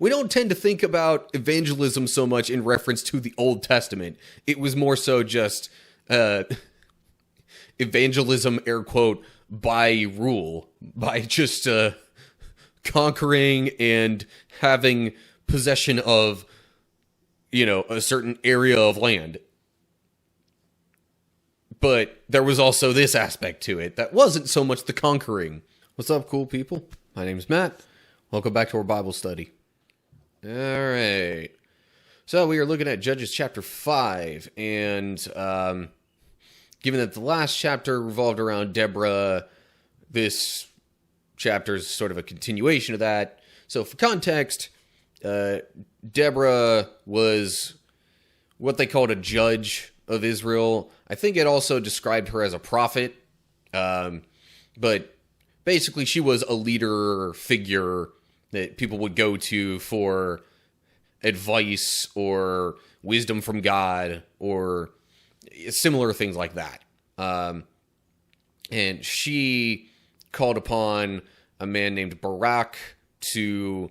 we don't tend to think about evangelism so much in reference to the Old Testament. It was more so just evangelism, air quote, by rule, by just conquering and having possession of, a certain area of land. But there was also this aspect to it that wasn't so much the conquering. What's up, cool people? My name's Matt. Welcome back to our Bible study. All right. So we are looking at Judges chapter 5, and given that the last chapter revolved around Deborah, this chapter is sort of a continuation of that. So for context, Deborah was what they called a judge of Israel. I think it also described her as a prophet, but basically she was a leader figure that people would go to for advice or wisdom from God or similar things like that. And she called upon a man named Barak to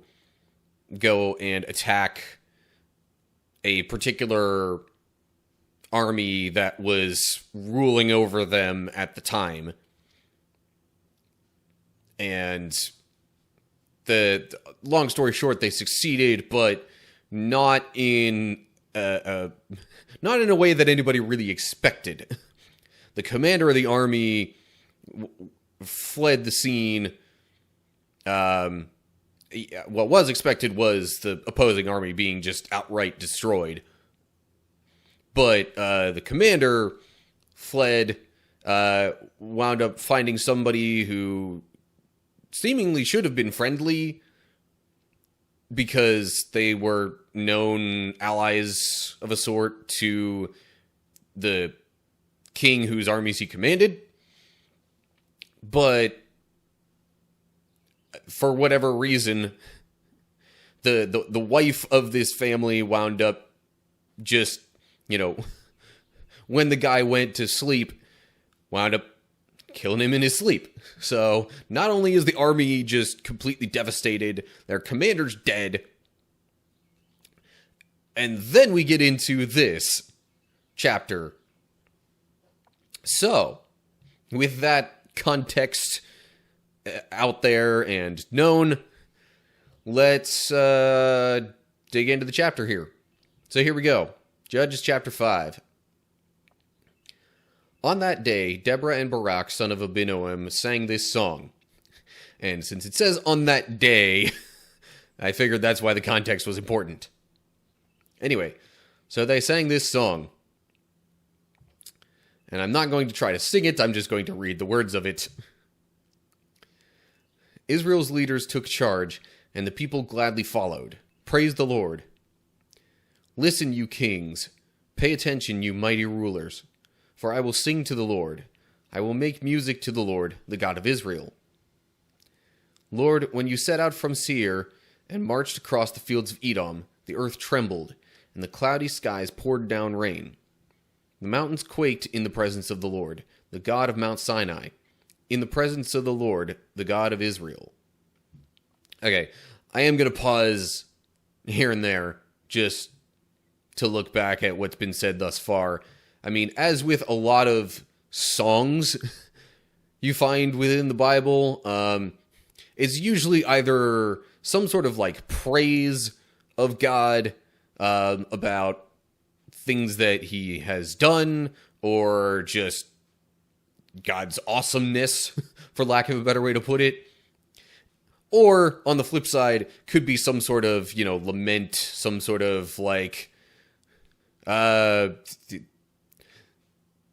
go and attack a particular army that was ruling over them at the time. And the long story short, they succeeded, but not in a way that anybody really expected. The commander of the army fled the scene. What was expected was the opposing army being just outright destroyed. But the commander fled, wound up finding somebody who seemingly should have been friendly because they were known allies of a sort to the king whose armies he commanded. But for whatever reason, the wife of this family wound up just, when the guy went to sleep, wound up killing him in his sleep. So not only is the army just completely devastated, their commander's dead, and then we get into this chapter. So, with that context out there and known, let's dig into the chapter here. So here we go. Judges chapter 5. On that day, Deborah and Barak, son of Abinoam, sang this song. And since it says on that day, I figured that's why the context was important. Anyway, so they sang this song. And I'm not going to try to sing it, I'm just going to read the words of it. Israel's leaders took charge, and the people gladly followed. Praise the Lord. Listen, you kings. Pay attention, you mighty rulers. For I will sing to the Lord. I will make music to the Lord, the God of Israel. Lord, when you set out from Seir and marched across the fields of Edom, the earth trembled, and the cloudy skies poured down rain. The mountains quaked in the presence of the Lord, the God of Mount Sinai, in the presence of the Lord, the God of Israel. Okay, I am going to pause here and there just to look back at what's been said thus far. I mean, as with a lot of songs you find within the Bible, it's usually either some sort of praise of God about things that he has done, or just God's awesomeness, for lack of a better way to put it. Or, on the flip side, could be some sort of, lament, some sort of,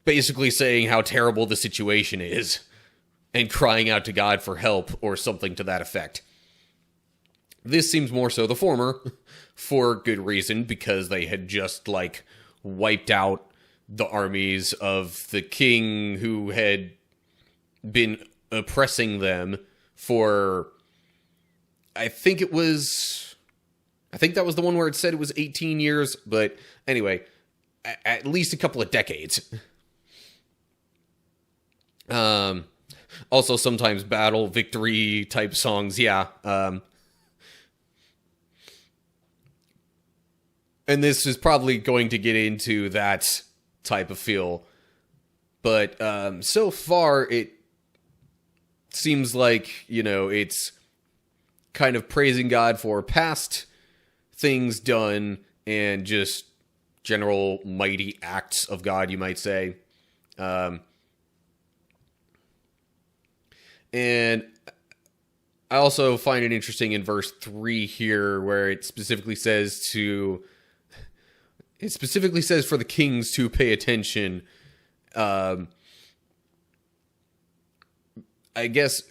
basically saying how terrible the situation is and crying out to God for help or something to that effect. This seems more so the former, for good reason, because they had just, wiped out the armies of the king who had been oppressing them for, I think that was the one where it said it was 18 years, but anyway, at least a couple of decades. Also sometimes battle, victory type songs, yeah. and this is probably going to get into that type of feel, but so far it seems like, it's kind of praising God for past things done and just general mighty acts of God, you might say. And I also find it interesting in verse 3 here, where it specifically says for the kings to pay attention. I guess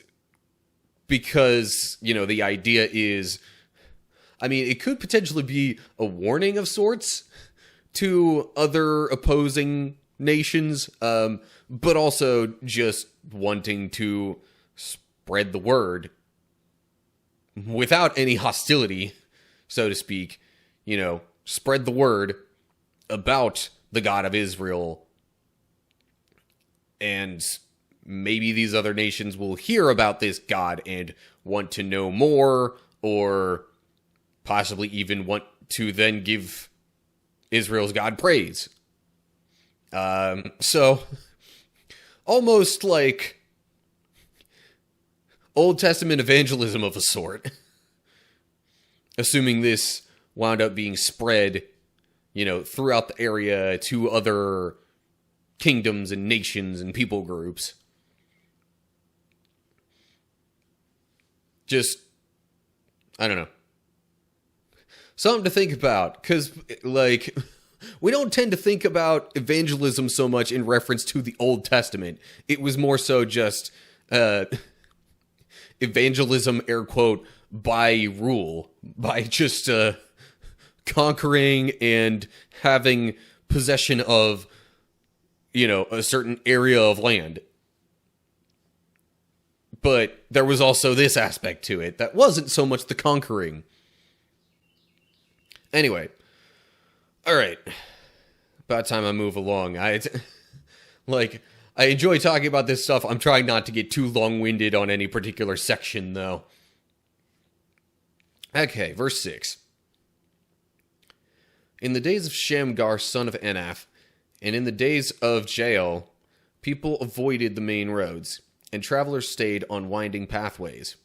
because, the idea is, it could potentially be a warning of sorts to other opposing nations, but also just wanting to spread the word without any hostility, so to speak. Spread the word about the God of Israel, and maybe these other nations will hear about this God and want to know more, or possibly even want to then give Israel's God praise. So, almost like Old Testament evangelism of a sort. Assuming this wound up being spread, throughout the area to other kingdoms and nations and people groups. Just, I don't know. Something to think about, because, we don't tend to think about evangelism so much in reference to the Old Testament. It was more so just evangelism, air quote, by rule, by just conquering and having possession of, a certain area of land. But there was also this aspect to it that wasn't so much the conquering. Anyway, all right. About time I move along. I enjoy talking about this stuff. I'm trying not to get too long-winded on any particular section, though. Okay, verse 6. In the days of Shamgar, son of Anath, and in the days of Jael, people avoided the main roads, and travelers stayed on winding pathways.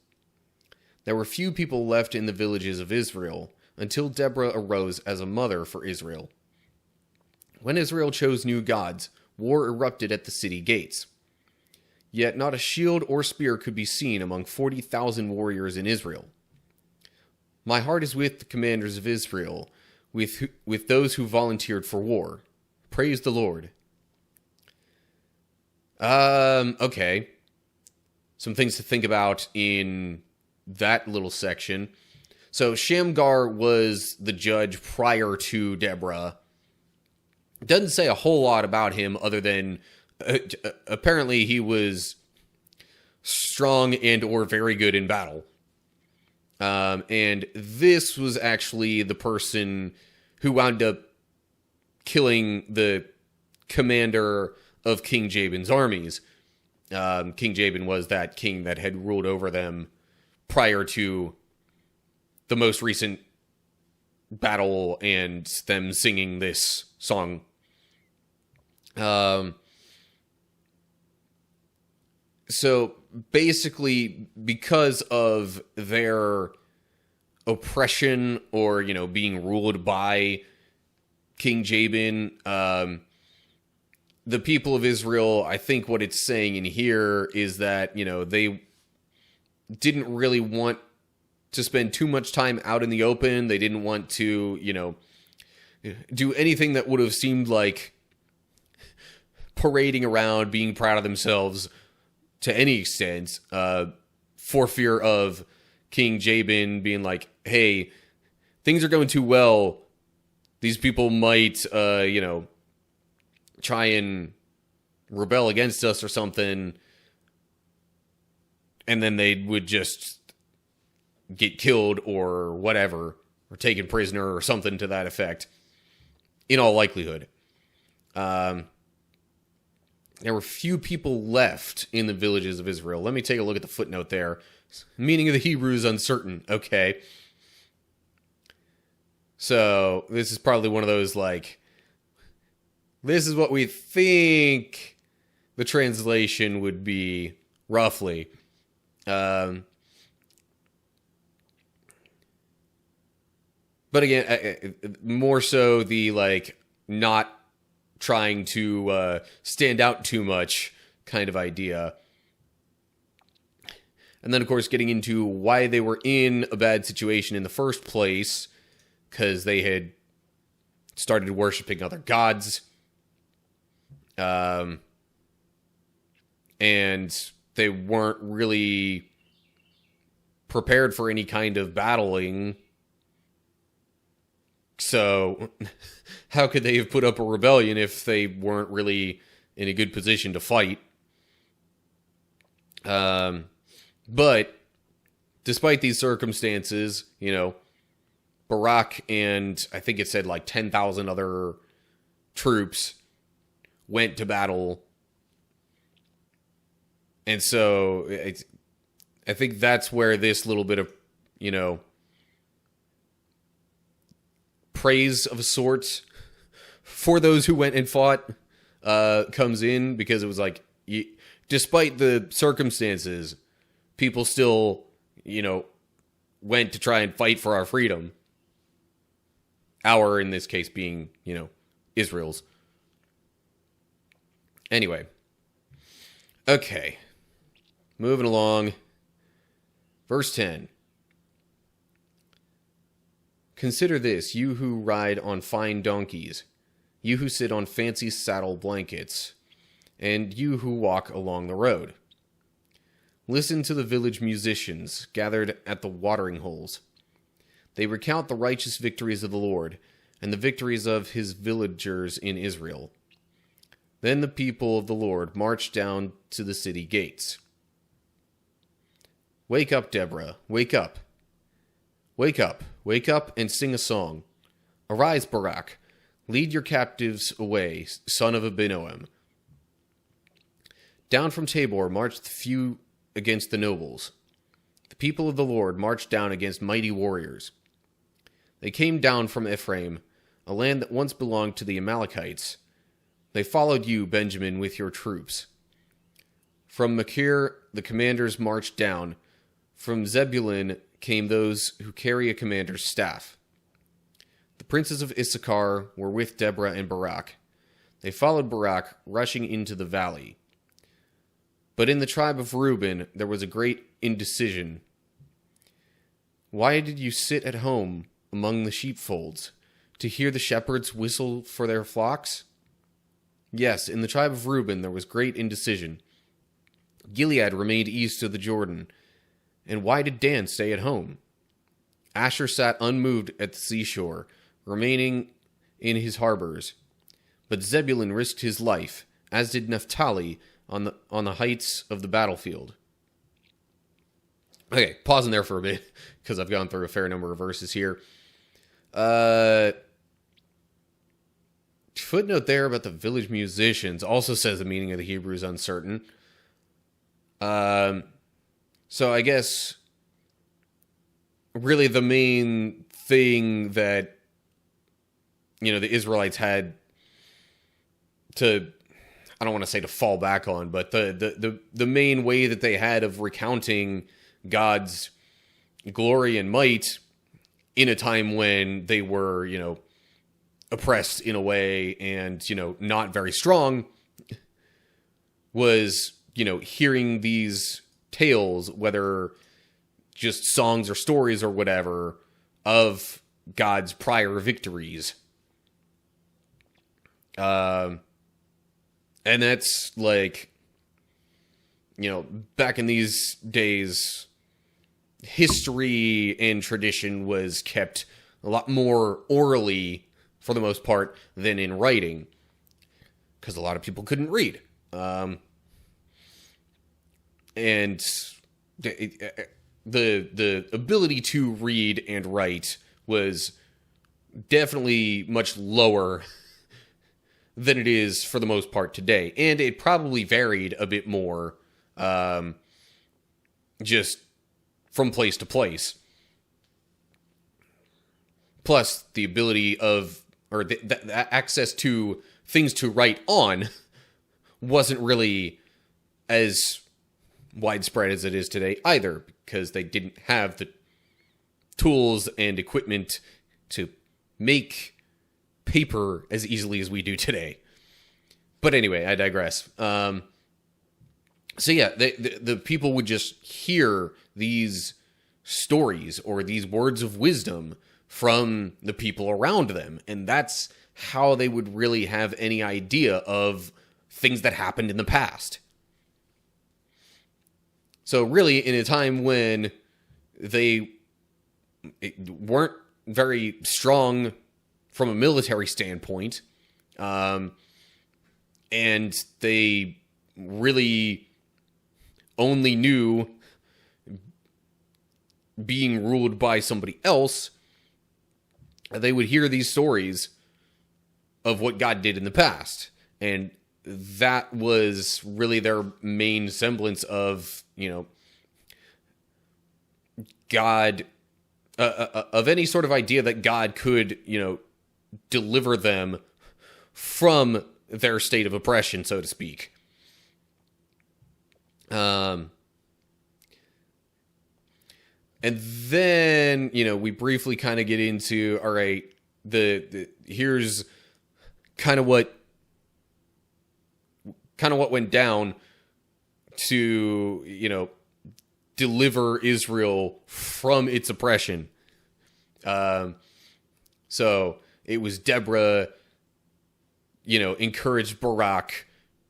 There were few people left in the villages of Israel, until Deborah arose as a mother for Israel. When Israel chose new gods, war erupted at the city gates. Yet not a shield or spear could be seen among 40,000 warriors in Israel. My heart is with the commanders of Israel, with those who volunteered for war. Praise the Lord. Okay. Some things to think about in that little section. So Shamgar was the judge prior to Deborah. It doesn't say a whole lot about him other than apparently he was strong and or very good in battle. And this was actually the person who wound up killing the commander of King Jabin's armies. King Jabin was that king that had ruled over them prior to the most recent battle and them singing this song. So basically, because of their oppression or, being ruled by King Jabin, the people of Israel, I think what it's saying in here is that, they didn't really want to spend too much time out in the open. They didn't want to, do anything that would have seemed like parading around, being proud of themselves to any extent, for fear of King Jabin being like, hey, things are going too well. These people might, try and rebel against us or something. And then they would just get killed or whatever, or taken prisoner or something to that effect, in all likelihood. There were few people left in the villages of Israel. Let me take a look at the footnote there. Meaning of the Hebrew is uncertain. Okay. So this is probably one of those, like, this is what we think the translation would be, roughly. But again, more so the, like, not trying to stand out too much kind of idea. And then, of course, getting into why they were in a bad situation in the first place, because they had started worshiping other gods. And they weren't really prepared for any kind of battling. So, how could they have put up a rebellion if they weren't really in a good position to fight? But, despite these circumstances, Barak and I think it said like 10,000 other troops went to battle. And so, I think that's where this little bit of, praise of a sort for those who went and fought comes in, because it was like, despite the circumstances, people still, went to try and fight for our freedom. Our, in this case, being, Israel's. Anyway. Okay. Moving along. Verse 10. Consider this, you who ride on fine donkeys, you who sit on fancy saddle blankets, and you who walk along the road. Listen to the village musicians gathered at the watering holes. They recount the righteous victories of the Lord and the victories of his villagers in Israel. Then the people of the Lord marched down to the city gates. Wake up, Deborah, wake up. Wake up, wake up and sing a song. Arise, Barak, lead your captives away, son of Abinoam. Down from Tabor marched the few against the nobles. The people of the Lord marched down against mighty warriors. They came down from Ephraim, a land that once belonged to the Amalekites. They followed you, Benjamin, with your troops. From Machir, the commanders marched down. From Zebulun came those who carry a commander's staff. The princes of Issachar were with Deborah and Barak. They followed Barak, rushing into the valley. But in the tribe of Reuben there was a great indecision. Why did you sit at home among the sheepfolds, to hear the shepherds whistle for their flocks? Yes, in the tribe of Reuben there was great indecision. Gilead remained east of the Jordan. And why did Dan stay at home? Asher sat unmoved at the seashore, remaining in his harbors. But Zebulun risked his life, as did Naphtali on the heights of the battlefield. Okay, pausing there for a bit, because I've gone through a fair number of verses here. Footnote there about the village musicians also says the meaning of the Hebrew is uncertain. So I guess really the main thing that, the Israelites had to, I don't want to say to fall back on, but the main way that they had of recounting God's glory and might in a time when they were, oppressed in a way and, not very strong was, hearing these tales, whether just songs or stories or whatever, of God's prior victories. And that's like, back in these days, history and tradition was kept a lot more orally, for the most part, than in writing, because a lot of people couldn't read. And the ability to read and write was definitely much lower than it is for the most part today. And it probably varied a bit more just from place to place. plus the ability of, or the access to things to write on wasn't really as widespread as it is today either, because they didn't have the tools and equipment to make paper as easily as we do today. But anyway, I digress. So yeah, the people would just hear these stories or these words of wisdom from the people around them, and that's how they would really have any idea of things that happened in the past. So really, in a time when they weren't very strong from a military standpoint, and they really only knew being ruled by somebody else, they would hear these stories of what God did in the past. And that was really their main semblance of, God, of any sort of idea that God could, deliver them from their state of oppression, so to speak. And then, we briefly kind of get into, all right, here's kind of what went down to, deliver Israel from its oppression. So it was Deborah, encouraged Barak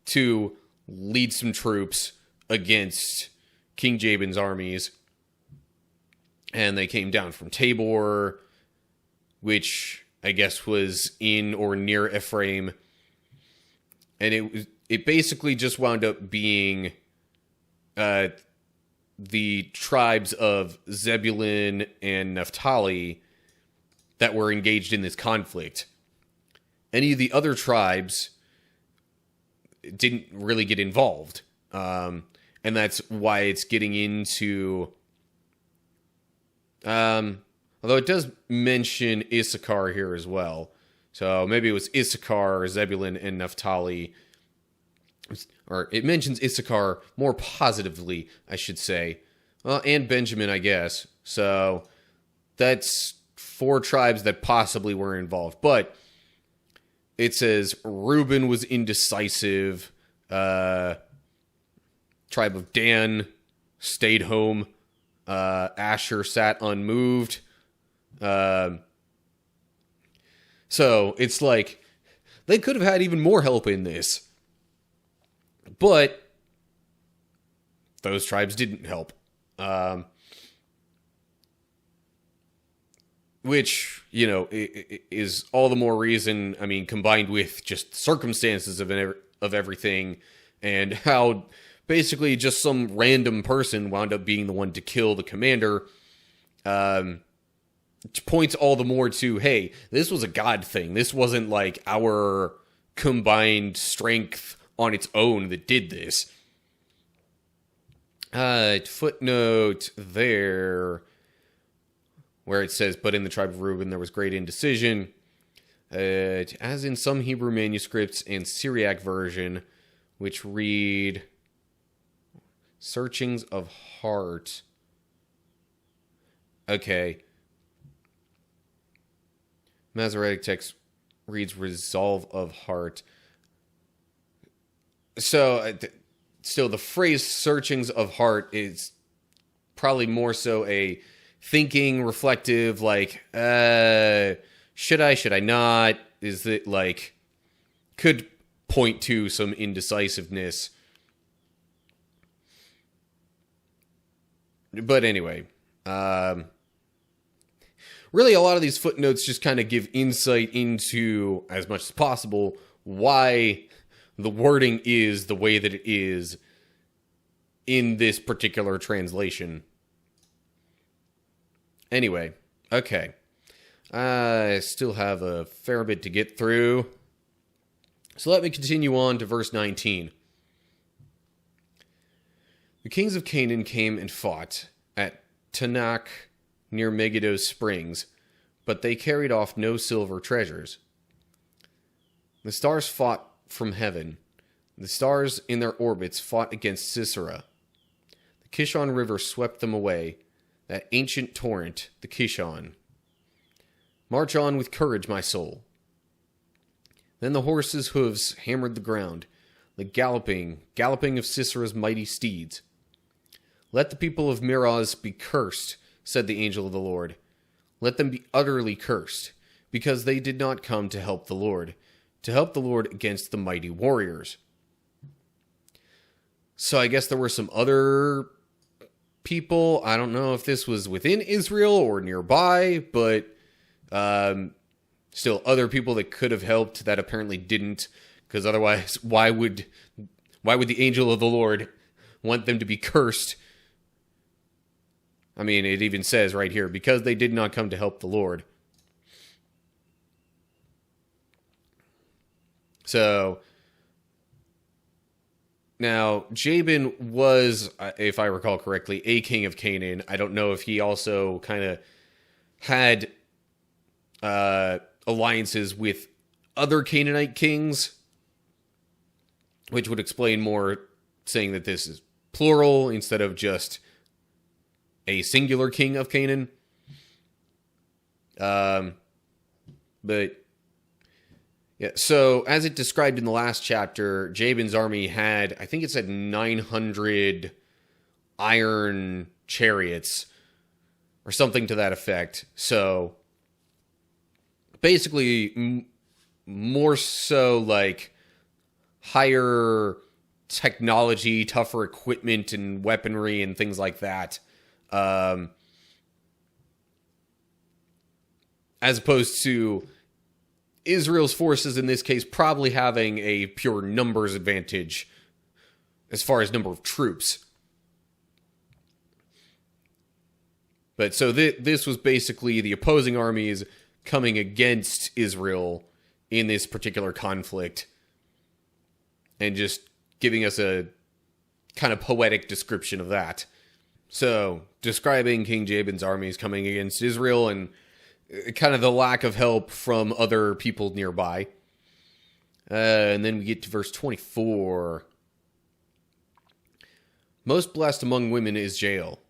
to lead some troops against King Jabin's armies. And they came down from Tabor, which I guess was in or near Ephraim. And it basically just wound up being the tribes of Zebulun and Naphtali that were engaged in this conflict. Any of the other tribes didn't really get involved. And that's why it's getting into... although it does mention Issachar here as well. So maybe it was Issachar, Zebulun, and Naphtali. Or it mentions Issachar more positively, I should say. Well, and Benjamin, I guess. So that's 4 tribes that possibly were involved. But it says Reuben was indecisive. Tribe of Dan stayed home. Asher sat unmoved. So it's like they could have had even more help in this. But those tribes didn't help. Which, is all the more reason, combined with just circumstances of everything, and how basically just some random person wound up being the one to kill the commander, points all the more to, hey, this was a God thing. This wasn't like our combined strength on its own that did this. Footnote there, where it says, but in the tribe of Reuben there was great indecision, as in some Hebrew manuscripts and Syriac version, which read searchings of heart. Okay. Masoretic text reads resolve of heart. So, still, the phrase searchings of heart is probably more so a thinking, reflective, like, should I not? Is it like, could point to some indecisiveness. But anyway, really a lot of these footnotes just kind of give insight into, as much as possible, why the wording is the way that it is in this particular translation. Anyway, okay. I still have a fair bit to get through. So let me continue on to verse 19. The kings of Canaan came and fought at Tanakh near Megiddo's springs, but they carried off no silver treasures. The stars fought from heaven. The stars in their orbits fought against Sisera. The Kishon River swept them away, that ancient torrent, the Kishon. March on with courage, my soul. Then the horses' hooves hammered the ground, the galloping of Sisera's mighty steeds. Let the people of Meroz be cursed, said the angel of the Lord. Let them be utterly cursed, because they did not come to help the Lord against the mighty warriors. So I guess there were some other people. I don't know if this was within Israel or nearby, but still other people that could have helped that apparently didn't, because otherwise why would the angel of the Lord want them to be cursed? I mean, it even says right here, because they did not come to help the Lord. So now Jabin was, if I recall correctly, a king of Canaan. I don't know if he also kind of had alliances with other Canaanite kings, which would explain more, saying that this is plural instead of just a singular king of Canaan. But yeah, so as it described in the last chapter, Jabin's army had, I think it said 900 iron chariots or something to that effect. So basically more so like higher technology, tougher equipment and weaponry and things like that. As opposed to Israel's forces in this case probably having a pure numbers advantage as far as number of troops. But so this was basically the opposing armies coming against Israel in this particular conflict, and just giving us a kind of poetic description of that. So, describing King Jabin's armies coming against Israel and kind of the lack of help from other people nearby. And then we get to verse 24. Most blessed among women is Jael,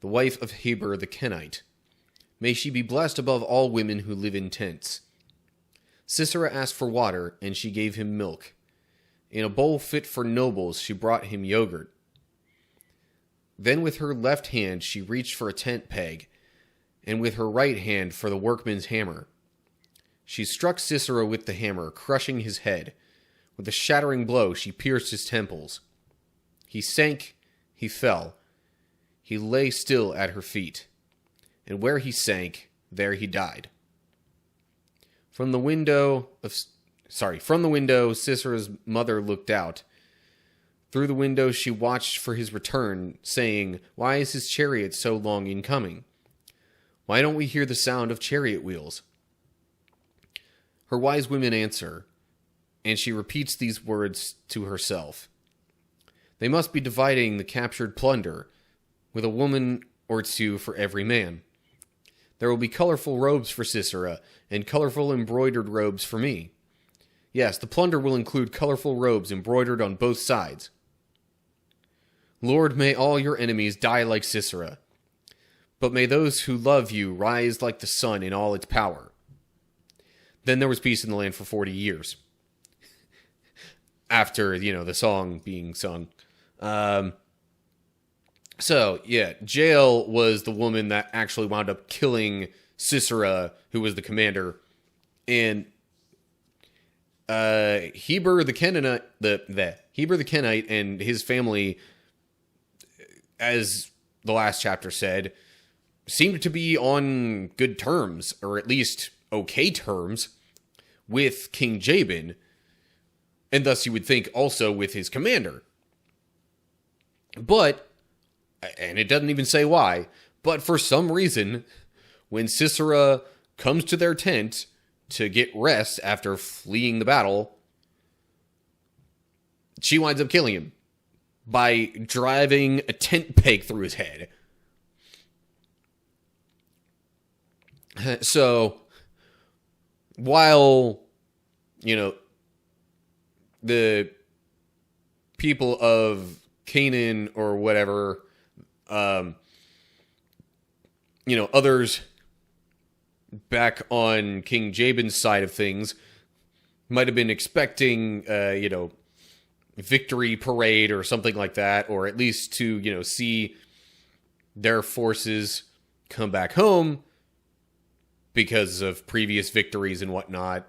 the wife of Heber the Kenite. May she be blessed above all women who live in tents. Sisera asked for water, and she gave him milk. In a bowl fit for nobles, she brought him yogurt. Then with her left hand she reached for a tent peg, and with her right hand for the workman's hammer. She struck Sisera with the hammer, crushing his head. With a shattering blow she pierced his temples. He sank, he fell. He lay still at her feet. And where he sank, there he died. From the window, Sisera's mother looked out. Through the window she watched for his return, saying, "Why is his chariot so long in coming? Why don't we hear the sound of chariot wheels?" Her wise women answer, and she repeats these words to herself. They must be dividing the captured plunder, with a woman or two for every man. There will be colorful robes for Sisera, and colorful embroidered robes for me. Yes, the plunder will include colorful robes embroidered on both sides. Lord, may all your enemies die like Sisera, but may those who love you rise like the sun in all its power. Then there was peace in the land for 40 years. After, the song being sung. So, yeah, Jael was the woman that actually wound up killing Sisera, who was the commander. And Heber the Kenite, Heber the Kenite and his family, as the last chapter said, seemed to be on good terms, or at least okay terms, with King Jabin, and thus you would think also with his commander. But, and it doesn't even say why, but for some reason, when Sisera comes to their tent to get rest after fleeing the battle, she winds up killing him by driving a tent peg through his head. So, while, you know, the people of Canaan or whatever, others back on King Jabin's side of things might have been expecting, victory parade or something like that, or at least to, see their forces come back home because of previous victories and whatnot.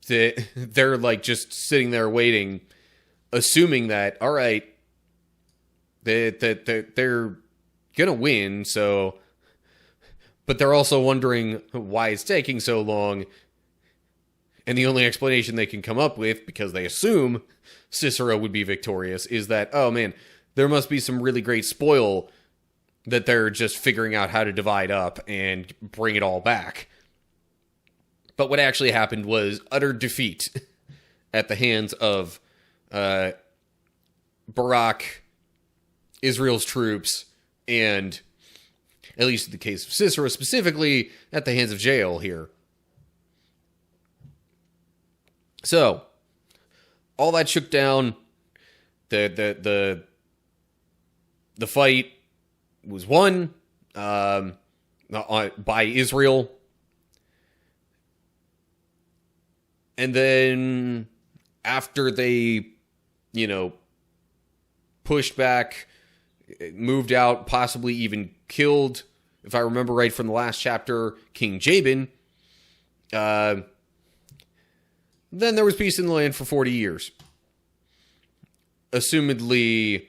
They're like just sitting there waiting, assuming that, all right, that they're gonna win, so, but they're also wondering why it's taking so long. And the only explanation they can come up with, because they assume Sisera would be victorious, is that, oh man, there must be some really great spoil that they're just figuring out how to divide up and bring it all back. But what actually happened was utter defeat at the hands of Barak, Israel's troops, and, at least in the case of Sisera specifically, at the hands of Jael here. So, all that shook down. The fight was won by Israel. And then after they, pushed back, moved out, possibly even killed, if I remember right from the last chapter, King Jabin, then there was peace in the land for 40 years. Assumedly,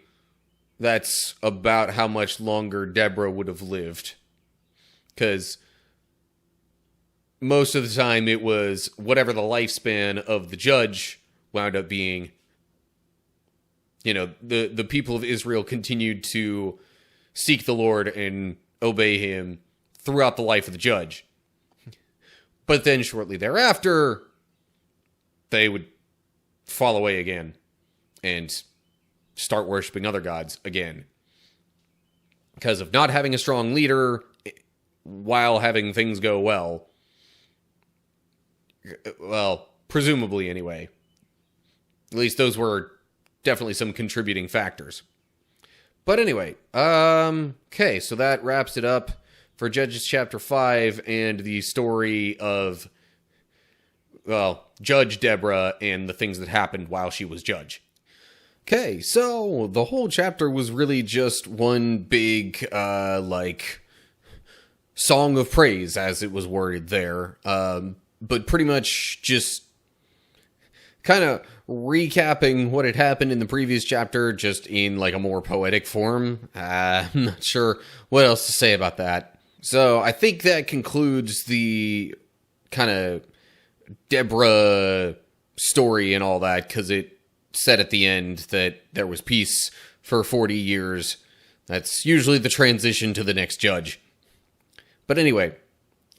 that's about how much longer Deborah would have lived. Because most of the time it was whatever the lifespan of the judge wound up being. The people of Israel continued to seek the Lord and obey him throughout the life of the judge. But then shortly thereafter, they would fall away again and start worshiping other gods again. Because of not having a strong leader while having things go well. Well, presumably anyway. At least those were definitely some contributing factors. But anyway, okay, so that wraps it up for Judges chapter 5 and the story of, Judge Deborah and the things that happened while she was judge. Okay, so the whole chapter was really just one big, song of praise, as it was worded there. But pretty much just kind of recapping what had happened in the previous chapter, just in a more poetic form. I'm not sure what else to say about that. So I think that concludes the kind of Deborah story and all that, because it said at the end that there was peace for 40 years. That's usually the transition to the next judge. But anyway,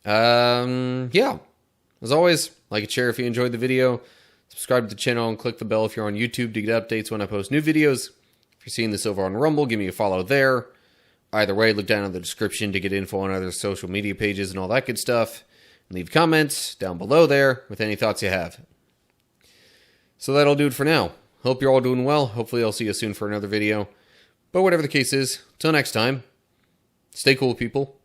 yeah. As always, like and share if you enjoyed the video. Subscribe to the channel and click the bell if you're on YouTube to get updates when I post new videos. If you're seeing this over on Rumble, give me a follow there. Either way, look down in the description to get info on other social media pages and all that good stuff. And leave comments down below there with any thoughts you have. So that'll do it for now. Hope you're all doing well. Hopefully I'll see you soon for another video. But whatever the case is, till next time, stay cool, people.